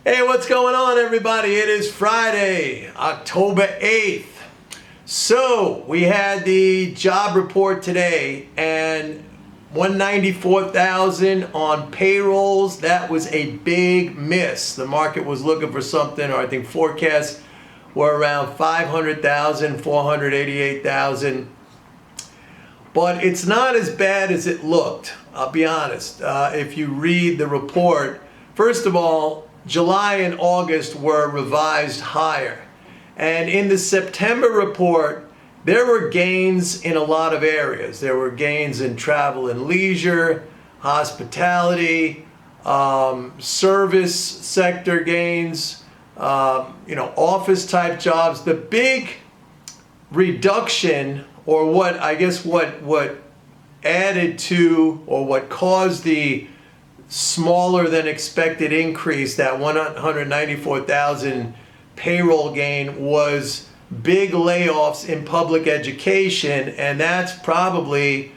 Hey, what's going on, everybody? It is Friday, October 8th. So we had the job report today, and 194,000 on payrolls. That was a big miss. The market was looking for something, or I think forecasts were around 500,000, 488,000. But it's not as bad as it looked, I'll be honest. If you read the report, first of all, July and August were revised higher. And in the September report, there were gains in a lot of areas. There were gains in travel and leisure, hospitality, service sector gains, office type jobs. The big reduction, or what added to, or what caused the smaller than expected increase, that 194,000 payroll gain, was big layoffs in public education. And that's probably,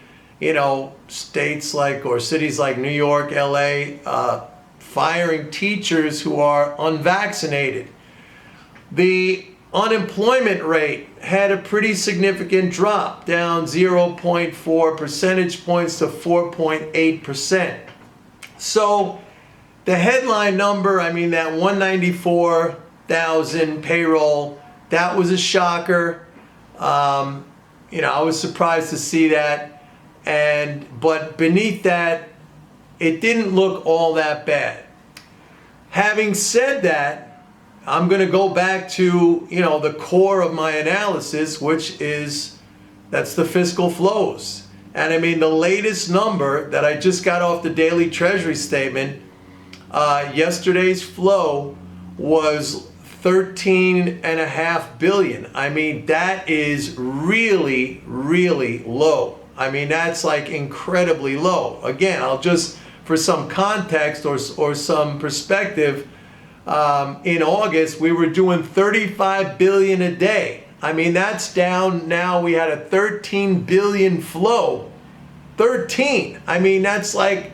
states like, or cities like New York, LA, firing teachers who are unvaccinated. The unemployment rate had a pretty significant drop, down 0.4 percentage points to 4.8%. So the headline number, that 194,000 payroll, that was a shocker. I was surprised to see that. But beneath that, it didn't look all that bad. Having said that, I'm going to go back to, the core of my analysis, that's the fiscal flows. And the latest number that I just got off the daily treasury statement, yesterday's flow was 13.5 billion. That is really, really low. That's like incredibly low. Again, I'll just, for some context or some perspective, in August, we were doing 35 billion a day. That's down now. We had a 13 billion flow. 13. That's like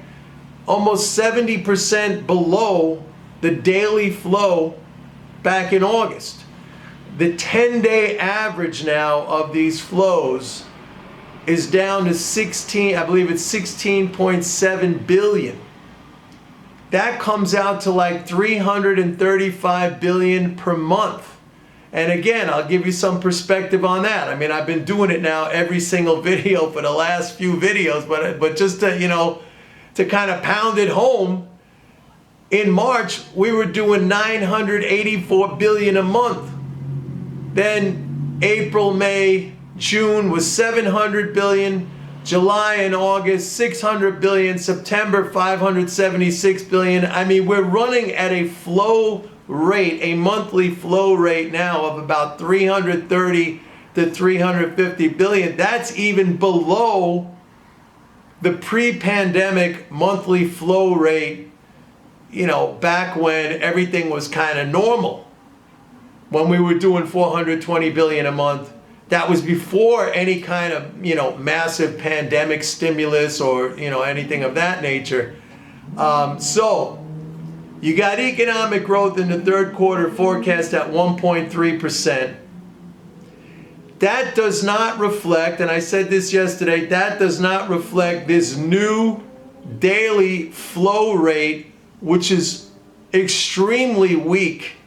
almost 70% below the daily flow back in August. The 10-day average now of these flows is down to 16, I believe it's 16.7 billion. That comes out to like 335 billion per month. And again, I'll give you some perspective on that. I've been doing it now every single video for the last few videos, but just to, to kind of pound it home, in March, we were doing 984 billion a month. Then April, May, June was 700 billion. July and August, 600 billion. September, 576 billion. We're running at a flow rate, a monthly flow rate now of about 330 to 350 billion. That's even below the pre-pandemic monthly flow rate, back when everything was kind of normal. When we were doing 420 billion a month, that was before any kind of, massive pandemic stimulus or, anything of that nature. So you got economic growth in the third quarter forecast at 1.3%. That does not reflect, and I said this yesterday, that does not reflect this new daily flow rate, which is extremely weak.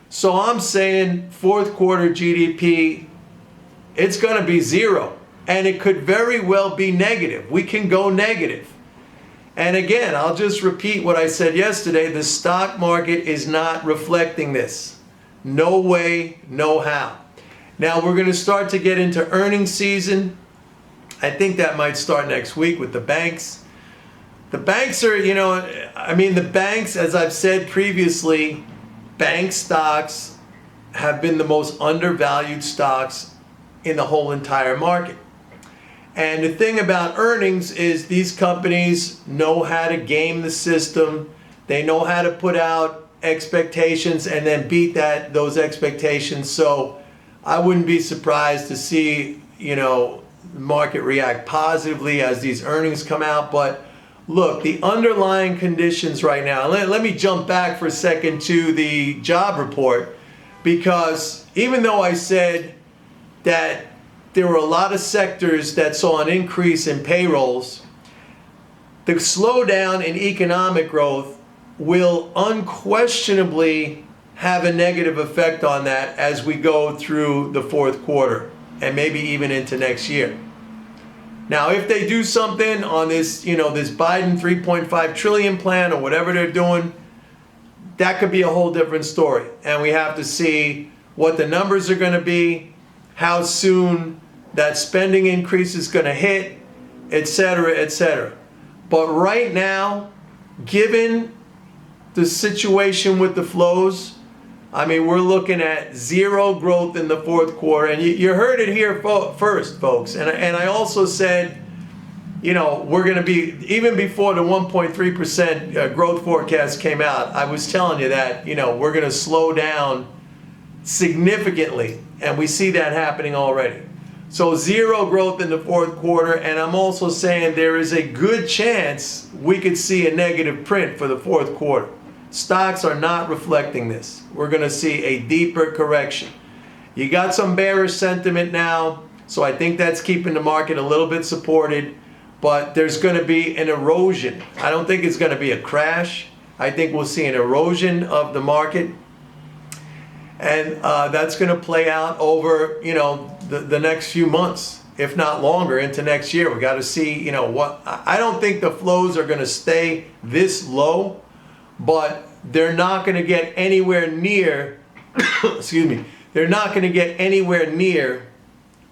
So I'm saying fourth quarter GDP, it's going to be zero. And it could very well be negative. We can go negative. And again, I'll just repeat what I said yesterday. The stock market is not reflecting this. No way, no how. Now we're going to start to get into earnings season. I think that might start next week with the banks. The banks are, the banks, as I've said previously, bank stocks have been the most undervalued stocks in the whole entire market. And the thing about earnings is these companies know how to game the system. They know how to put out expectations and then beat those expectations. So I wouldn't be surprised to see, the market react positively as these earnings come out. But look, the underlying conditions right now, let me jump back for a second to the job report, because even though I said that there were a lot of sectors that saw an increase in payrolls, the slowdown in economic growth will unquestionably have a negative effect on that as we go through the fourth quarter and maybe even into next year. Now, if they do something on this, this Biden 3.5 trillion plan or whatever they're doing, that could be a whole different story. And we have to see what the numbers are going to be, how soon that spending increase is going to hit, et cetera, et cetera. But right now, given the situation with the flows, I mean, we're looking at zero growth in the fourth quarter. And you heard it here first, folks. And I also said, we're going to be, even before the 1.3% growth forecast came out, I was telling you that, we're going to slow down significantly. And we see that happening already. So zero growth in the fourth quarter. And I'm also saying there is a good chance we could see a negative print for the fourth quarter. Stocks are not reflecting this. We're going to see a deeper correction. You got some bearish sentiment now, so I think that's keeping the market a little bit supported, but there's going to be an erosion. I don't think it's going to be a crash. I think we'll see an erosion of the market, and that's going to play out over, the next few months, if not longer, into next year. We got to see, what. I don't think the flows are going to stay this low, but they're not going to get anywhere near, excuse me, they're not going to get anywhere near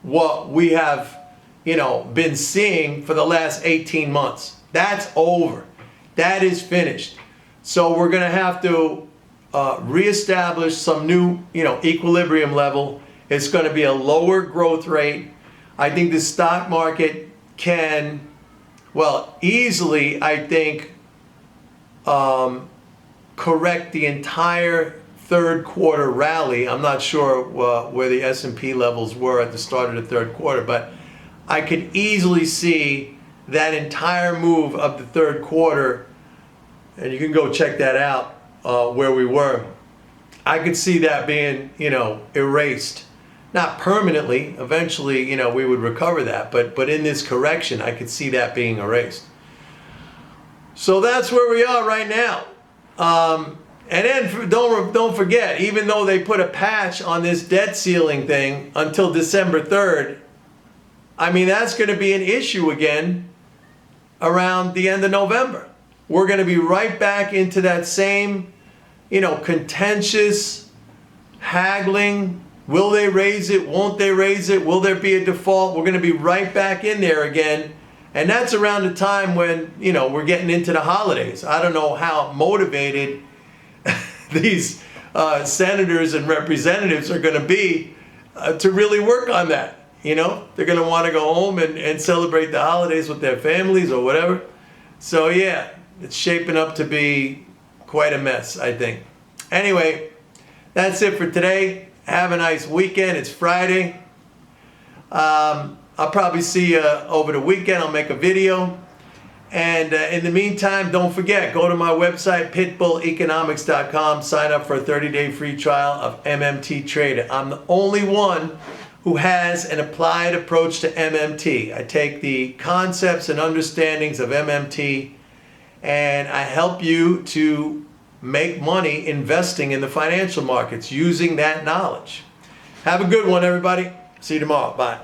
what we have, been seeing for the last 18 months. That's over. That is finished. So we're going to have to reestablish some new, equilibrium level. It's going to be a lower growth rate. I think the stock market can, easily, I think, correct the entire third quarter rally. I'm not sure where the S&P levels were at the start of the third quarter, but I could easily see that entire move of the third quarter, and you can go check that out where we were. I could see that being, erased. Not permanently. Eventually, we would recover that, but in this correction, I could see that being erased. So that's where we are right now. And then don't forget, even though they put a patch on this debt ceiling thing until December 3rd, I mean, that's going to be an issue again around the end of November. We're going to be right back into that same, contentious haggling. Will they raise it? Won't they raise it? Will there be a default? We're going to be right back in there again. And that's around the time when, we're getting into the holidays. I don't know how motivated these senators and representatives are going to be to really work on that. They're going to want to go home and celebrate the holidays with their families or whatever. So yeah, it's shaping up to be quite a mess, I think. Anyway, that's it for today. Have a nice weekend. It's Friday. I'll probably see you over the weekend. I'll make a video. And in the meantime, don't forget, go to my website, pitbulleconomics.com. Sign up for a 30-day free trial of MMT Trader. I'm the only one who has an applied approach to MMT. I take the concepts and understandings of MMT, and I help you to make money investing in the financial markets using that knowledge. Have a good one, everybody. See you tomorrow. Bye.